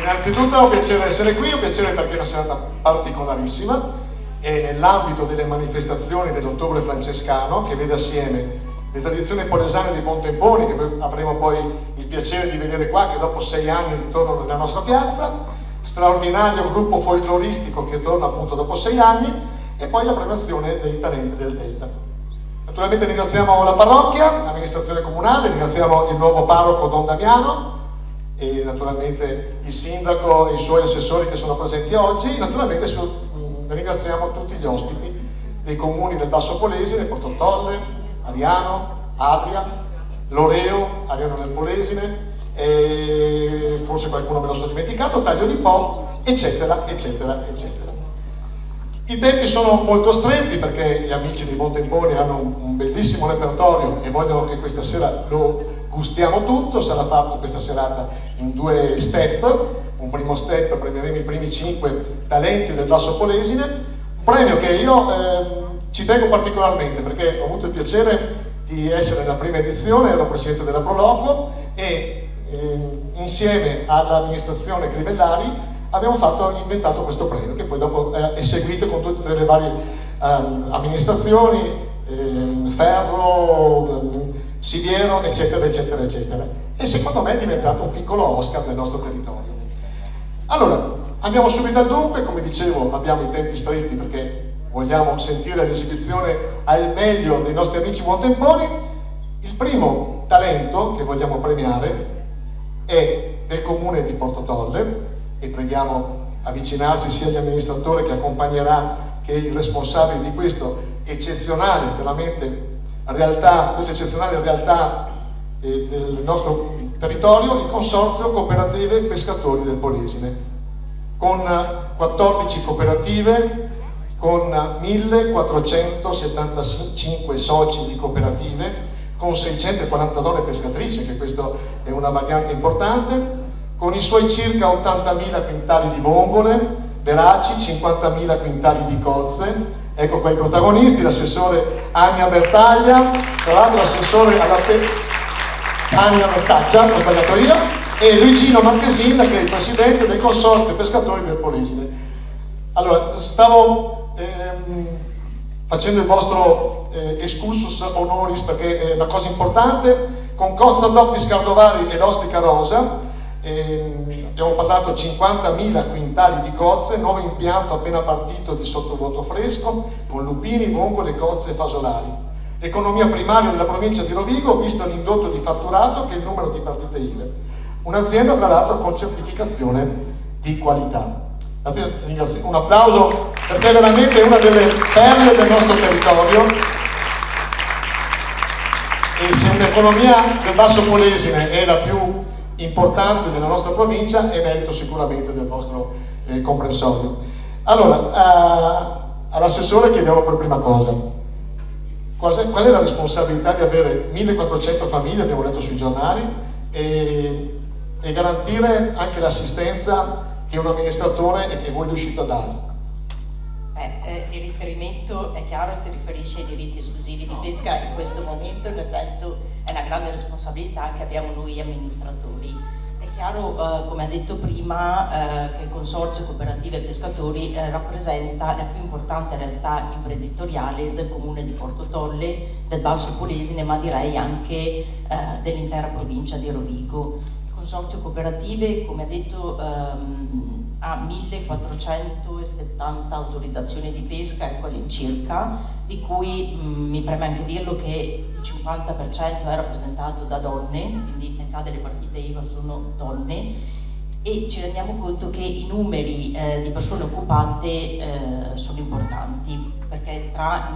Innanzitutto è un piacere essere qui, è un piacere perché è una serata particolarissima e nell'ambito delle manifestazioni dell'Ottobre Francescano che vede assieme le tradizioni polesane di Montemponi, che avremo poi il piacere di vedere qua, che dopo 6 anni ritornano nella nostra piazza, straordinario gruppo folcloristico che torna appunto dopo 6 anni, e poi la premiazione dei talenti del Delta. Naturalmente ringraziamo la parrocchia, l'amministrazione comunale, ringraziamo il nuovo parroco Don Damiano e naturalmente il sindaco e i suoi assessori che sono presenti oggi. Naturalmente ringraziamo tutti gli ospiti dei comuni del Basso Polesine, Portotolle, Ariano, Adria, Loreo, Ariano nel Polesine, e forse qualcuno me lo sono dimenticato, Taglio di Po, eccetera, eccetera, eccetera. I tempi sono molto stretti perché gli amici di Montemponi hanno un bellissimo repertorio e vogliono che questa sera lo gustiamo tutto. Sarà fatto questa serata in 2 step. Un primo step, premieremo i primi 5 talenti del Basso Polesine, un premio che io ci tengo particolarmente perché ho avuto il piacere di essere nella prima edizione, ero presidente della Proloco e insieme all'amministrazione Crivellari abbiamo inventato questo premio che poi dopo è seguito con tutte le varie amministrazioni, Ferro, Siviero, eccetera, eccetera, eccetera. E secondo me è diventato un piccolo Oscar del nostro territorio. Allora, andiamo subito al dunque. Come dicevo, abbiamo i tempi stretti perché vogliamo sentire l'esibizione al meglio dei nostri amici Montemponi. Il primo talento che vogliamo premiare è del comune di Portotolle, e preghiamo avvicinarsi sia gli amministratori che accompagnerà che i responsabili di questo eccezionale questa eccezionale realtà del nostro territorio, il Consorzio Cooperative Pescatori del Polesine, con 14 cooperative, con 1475 soci di cooperative, con 640 pescatrici, che questo è una variante importante, con i suoi circa 80.000 quintali di vongole veraci, 50.000 quintali di cozze. Ecco qua i protagonisti, l'assessore Ania Bertaglia, tra l'altro l'assessore alla Ania Bertaglia, l'ho sbagliato io, e Luigino Marchesin, che è il presidente del Consorzio Pescatori del Polesine. Allora, stavo facendo il vostro excursus honoris perché è una cosa importante, con Cozza DOC di Scardovari e l'Ostica Rosa. Abbiamo parlato 50.000 quintali di cozze, nuovo impianto appena partito di sottovuoto fresco con lupini, vongole, cozze e fasolari. Economia primaria della provincia di Rovigo, visto l'indotto di fatturato che è il numero di partite IVA. Un'azienda tra l'altro con certificazione di qualità. Un applauso perché è veramente una delle perle del nostro territorio. E se un'economia del Basso Polesine è la più importante della nostra provincia, è merito sicuramente del nostro comprensorio. Allora, all'assessore chiediamo per prima cosa, qual è la responsabilità di avere 1400 famiglie, abbiamo letto sui giornali, e garantire anche l'assistenza che un amministratore e che voi riuscite a dare? Il riferimento è chiaro, si riferisce ai diritti esclusivi di pesca in questo momento, nel senso è una grande responsabilità che abbiamo noi amministratori. È chiaro, come ha detto prima, che il Consorzio Cooperative Pescatori rappresenta la più importante realtà imprenditoriale del comune di Portotolle, del Basso Polesine, ma direi anche dell'intera provincia di Rovigo. Il Consorzio Cooperative, come ha detto, ha 1470 autorizzazioni di pesca, ecco all'incirca, di cui mi preme anche dirlo che il 50% è rappresentato da donne, quindi metà delle partite IVA sono donne, e ci rendiamo conto che i numeri di persone occupate sono importanti, perché tra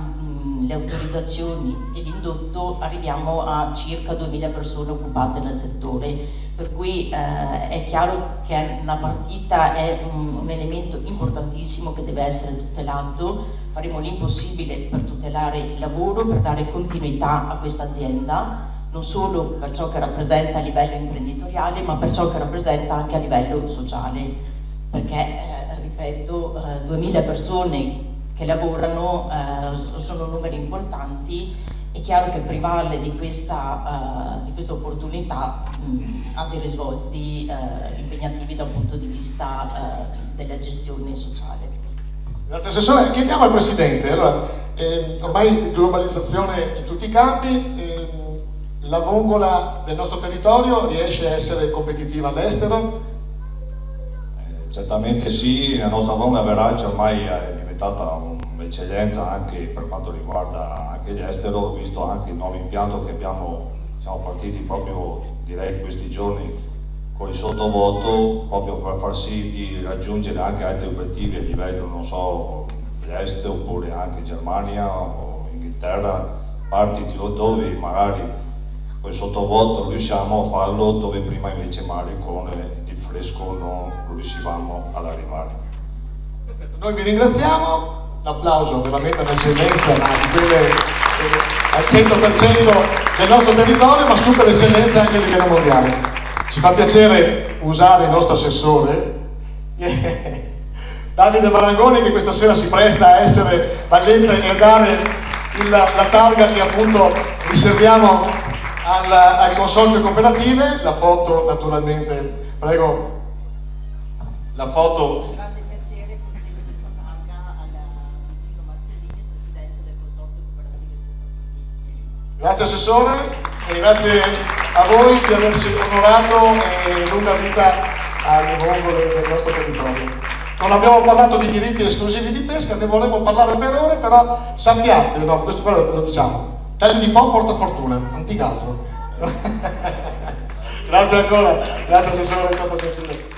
le autorizzazioni e l'indotto arriviamo a circa 2000 persone occupate nel settore, per cui è chiaro che una partita è un elemento importantissimo che deve essere tutelato. Faremo l'impossibile per tutelare il lavoro, per dare continuità a questa azienda, non solo per ciò che rappresenta a livello imprenditoriale, ma per ciò che rappresenta anche a livello sociale, perché, ripeto, 2000 persone che lavorano sono numeri importanti è chiaro che privarle di questa opportunità ha dei risvolti impegnativi da un punto di vista della gestione sociale. Grazie Assessore. Chiediamo al Presidente, allora, ormai globalizzazione in tutti i campi, la vongola del nostro territorio riesce a essere competitiva all'estero? Certamente sì, la nostra vongola Verace ormai è diventata un'eccellenza anche per quanto riguarda anche l'estero, visto anche il nuovo impianto che siamo partiti proprio direi questi giorni con il sottovoto, proprio per far sì di raggiungere anche altri obiettivi a livello, non so, dell'est oppure anche Germania o Inghilterra, parti dove magari con il sottovoto riusciamo a farlo, dove prima invece magari con il fresco non riuscivamo ad arrivare. Perfetto. Noi vi ringraziamo, un applauso veramente all'eccellenza, ma di quelle al 100% del nostro territorio, ma super eccellenza anche a livello mondiale. Ci fa piacere usare il nostro assessore, Davide Marangoni, che questa sera si presta a essere valente e a dare la targa che appunto riserviamo al Consorzio Cooperative. La foto naturalmente, prego, la foto. Grande piacere, consegno questa targa al Gino Marchesini, Presidente del Consorzio Cooperative. Grazie Assessore e grazie a voi di averci onorato e lunga vita alle vongole del nostro territorio. Non abbiamo parlato di diritti esclusivi di pesca, ne vorremmo parlare per ore, però sappiate, no, questo quello lo diciamo, tale di po' porta fortuna, non ti altro. Grazie ancora, grazie Assessore, è stato gentile.